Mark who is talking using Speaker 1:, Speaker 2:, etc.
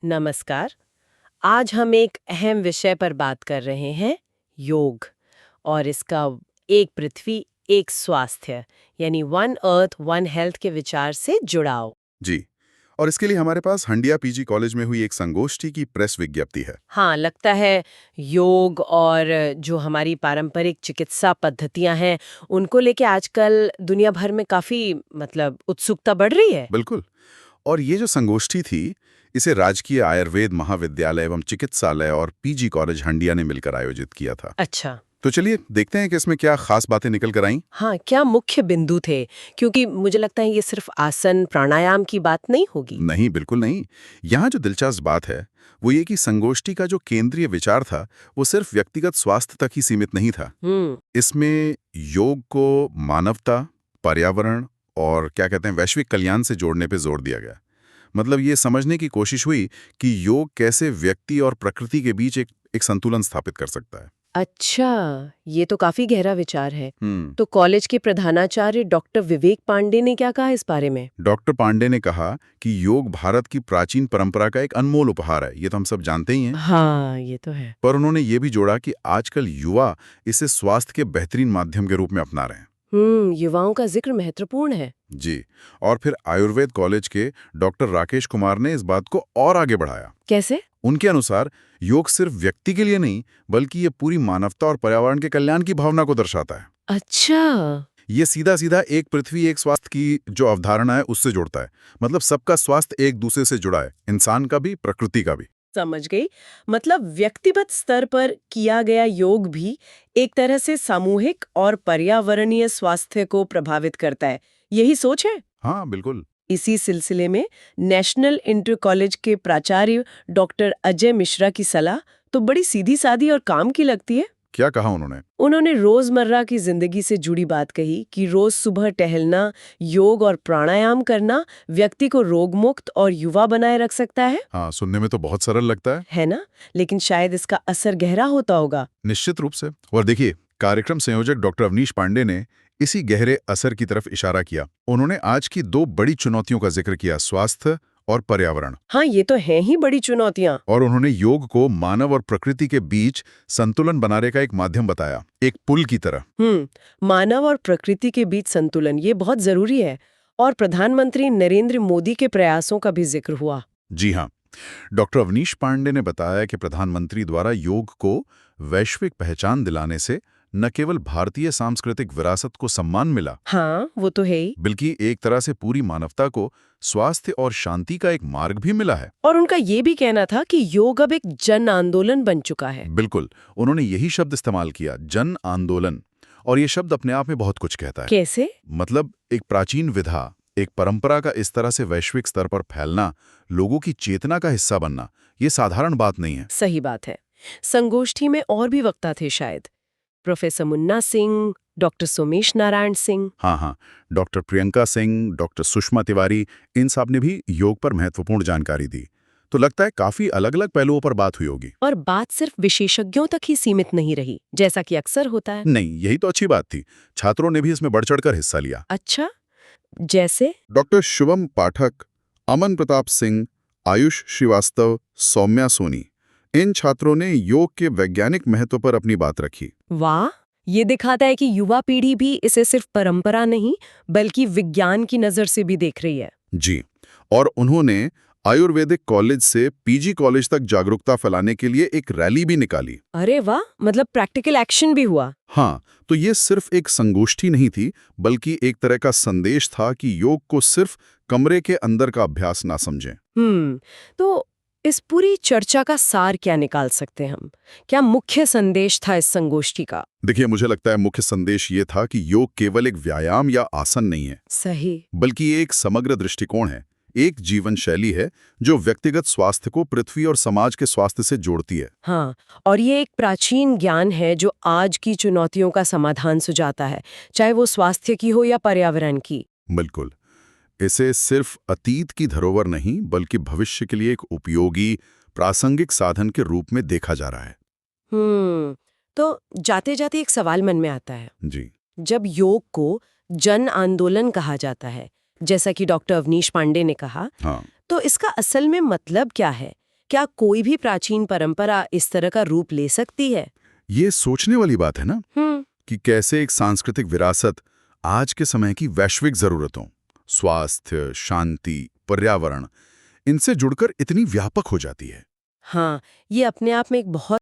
Speaker 1: नमस्कार। आज हम एक अहम विषय पर बात कर रहे हैं, योग और इसका एक पृथ्वी एक स्वास्थ्य यानी वन अर्थ वन हेल्थ के विचार से जुड़ाव।
Speaker 2: जी। और इसके लिए हमारे पास हंडिया पीजी कॉलेज में हुई एक संगोष्ठी की प्रेस विज्ञप्ति है।
Speaker 1: हाँ, लगता है योग और जो हमारी पारंपरिक चिकित्सा पद्धतियां हैं उनको लेके आजकल दुनिया भर में काफी उत्सुकता बढ़ रही है।
Speaker 2: बिल्कुल। और ये जो संगोष्ठी थी, इसे राजकीय आयुर्वेद महाविद्यालय एवं चिकित्सालय और पीजी कॉलेज हंडिया ने मिलकर आयोजित किया था।
Speaker 1: अच्छा।
Speaker 2: तो चलिए देखते हैं कि इसमें क्या खास बातें निकल कर आईं।
Speaker 1: हाँ, क्या मुख्य बिंदु थे? क्योंकि मुझे लगता है ये सिर्फ आसन प्राणायाम की बात नहीं होगी।
Speaker 2: नहीं, बिल्कुल नहीं। यहाँ जो दिलचस्प बात है वो ये कि संगोष्ठी का जो केंद्रीय विचार था वो सिर्फ व्यक्तिगत स्वास्थ्य तक ही सीमित नहीं था। इसमें योग को मानवता, पर्यावरण और क्या कहते हैं वैश्विक कल्याण से जोड़ने पे जोर दिया गया। मतलब ये समझने की कोशिश हुई कि योग कैसे व्यक्ति और प्रकृति के बीच एक संतुलन स्थापित कर सकता है।
Speaker 1: अच्छा, ये तो काफी गहरा विचार है।
Speaker 2: हम्म।
Speaker 1: तो कॉलेज के प्रधानाचार्य डॉक्टर विवेक पांडे ने क्या कहा इस बारे में?
Speaker 2: डॉक्टर पांडे ने कहा कि योग भारत की प्राचीन परंपरा का एक अनमोल उपहार है, ये तो हम सब जानते ही हैं।
Speaker 1: हाँ, ये तो है।
Speaker 2: पर उन्होंने ये भी जोड़ा कि आजकल युवा इसे स्वास्थ्य के बेहतरीन माध्यम के रूप में अपना रहे हैं।
Speaker 1: युवाओं का जिक्र महत्वपूर्ण है।
Speaker 2: जी। और फिर आयुर्वेद कॉलेज के डॉक्टर राकेश कुमार ने इस बात को और आगे बढ़ाया।
Speaker 1: कैसे?
Speaker 2: उनके अनुसार योग सिर्फ व्यक्ति के लिए नहीं बल्कि ये पूरी मानवता और पर्यावरण के कल्याण की भावना को दर्शाता है।
Speaker 1: अच्छा।
Speaker 2: ये सीधा सीधा एक पृथ्वी एक स्वास्थ्य की जो अवधारणा है उससे जुड़ता है। मतलब सबका स्वास्थ्य एक दूसरे से जुड़ा है, इंसान का भी प्रकृति का भी।
Speaker 1: समझ गई। मतलब व्यक्तिगत स्तर पर किया गया योग भी एक तरह से सामूहिक और पर्यावरणीय स्वास्थ्य को प्रभावित करता है। यही सोच है?
Speaker 2: हाँ, बिल्कुल।
Speaker 1: इसी सिलसिले में नेशनल इंटर कॉलेज के प्राचार्य डॉक्टर अजय मिश्रा की सलाह तो बड़ी सीधी सादी और काम की लगती है।
Speaker 2: क्या कहा उन्होंने?
Speaker 1: उन्होंने रोजमर्रा की जिंदगी से जुड़ी बात कही कि रोज सुबह टहलना, योग और प्राणायाम करना व्यक्ति को रोगमुक्त और युवा बनाए रख सकता
Speaker 2: हाँ, सुनने में तो बहुत सरल लगता
Speaker 1: है ना? लेकिन शायद इसका असर गहरा होता होगा।
Speaker 2: निश्चित रूप से। और देखिए, कार्यक्रम संयोजक डॉक्टर अवनीश पांडे ने इसी गहरे असर की तरफ इशारा किया। उन्होंने आज की दो बड़ी चुनौतियों का जिक्र किया, स्वास्थ्य और पर्यावरण।
Speaker 1: हाँ, ये तो हैं ही बड़ी चुनौतियां।
Speaker 2: और उन्होंने योग को मानव और प्रकृति के बीच संतुलन बनाने का एक माध्यम बताया, एक पुल की तरह।
Speaker 1: मानव और प्रकृति के बीच संतुलन, ये बहुत जरूरी है। और प्रधानमंत्री नरेंद्र मोदी के प्रयासों का भी जिक्र हुआ।
Speaker 2: जी हाँ। डॉक्टर अवनीश पांडे ने बताया कि प्रधानमंत्री द्वारा योग को वैश्विक पहचान दिलाने से न केवल भारतीय सांस्कृतिक विरासत को सम्मान मिला,
Speaker 1: हाँ, वो तो है ही।
Speaker 2: बल्कि एक तरह से पूरी मानवता को स्वास्थ्य और शांति का एक मार्ग भी मिला है।
Speaker 1: और उनका ये भी कहना था कि योग अब एक जन आंदोलन बन चुका है।
Speaker 2: बिल्कुल। उन्होंने यही शब्द इस्तेमाल किया, जन आंदोलन। और ये शब्द अपने आप में बहुत कुछ कहता है।
Speaker 1: कैसे?
Speaker 2: मतलब एक प्राचीन विधा, एक परंपरा का इस तरह से वैश्विक स्तर पर फैलना, लोगों की चेतना का हिस्सा बनना, ये साधारण बात नहीं है।
Speaker 1: सही बात है। संगोष्ठी में और भी वक्ता थे शायद। Professor Munna Singh, doctor Somesh Narayan Singh.
Speaker 2: हाँ, डॉक्टर प्रियंका सिंह, डॉक्टर सुषमा तिवारी, इन सब ने भी योग पर महत्वपूर्ण जानकारी दी। तो लगता है काफी अलग अलग पहलुओं पर बात हुई होगी।
Speaker 1: और बात सिर्फ विशेषज्ञों तक ही सीमित नहीं रही, जैसा कि अक्सर होता है।
Speaker 2: नहीं, यही तो अच्छी बात थी। छात्रों ने भी इसमें बढ़ चढ़कर हिस्सा लिया।
Speaker 1: अच्छा, जैसे?
Speaker 2: डॉक्टर शुभम पाठक, अमन प्रताप सिंह, आयुष श्रीवास्तव, सौम्या सोनी, इन छात्रों ने योग के वैज्ञानिक महत्व पर अपनी बात रखी।
Speaker 1: वाह, ये दिखाता है कि युवा पीढ़ी भी इसे सिर्फ परंपरा नहीं बल्कि विज्ञान की नजर से भी देख रही है।
Speaker 2: जी। और उन्होंने आयुर्वेदिक कॉलेज से पीजी कॉलेज तक जागरूकता फैलाने के लिए एक रैली भी निकाली।
Speaker 1: अरे वाह, मतलब प्रैक्टिकल एक्शन भी हुआ।
Speaker 2: हाँ, तो ये सिर्फ एक संगोष्ठी नहीं थी बल्कि एक तरह का संदेश था कि योग को सिर्फ कमरे के अंदर का अभ्यास ना समझें।
Speaker 1: तो इस पूरी चर्चा का सार क्या निकाल सकते हैं हम? क्या मुख्य संदेश था इस संगोष्ठी का?
Speaker 2: देखिए, मुझे लगता है मुख्य संदेश ये था कि योग केवल एक व्यायाम या आसन नहीं है।
Speaker 1: सही।
Speaker 2: बल्कि ये एक समग्र दृष्टिकोण है, एक जीवन शैली है जो व्यक्तिगत स्वास्थ्य को पृथ्वी और समाज के स्वास्थ्य से जोड़ती है।
Speaker 1: हाँ, और ये एक प्राचीन ज्ञान है जो आज की चुनौतियों का समाधान सुझाता है, चाहे वो स्वास्थ्य की हो या पर्यावरण की।
Speaker 2: बिल्कुल। इसे सिर्फ अतीत की धरोहर नहीं बल्कि भविष्य के लिए एक उपयोगी प्रासंगिक साधन के रूप में देखा जा रहा है।
Speaker 1: तो जाते जाते एक सवाल मन में आता है।
Speaker 2: जी।
Speaker 1: जब योग को जन आंदोलन कहा जाता है, जैसा कि डॉक्टर अवनीश पांडे ने कहा,
Speaker 2: हाँ।
Speaker 1: तो इसका असल में मतलब क्या है? क्या कोई भी प्राचीन परंपरा इस तरह का रूप ले सकती है?
Speaker 2: ये सोचने वाली बात है ना कि कैसे एक सांस्कृतिक विरासत आज के समय की वैश्विक जरूरतों, स्वास्थ्य, शांति, पर्यावरण, इनसे जुड़कर इतनी व्यापक हो जाती है।
Speaker 1: हाँ, ये अपने आप में एक बहुत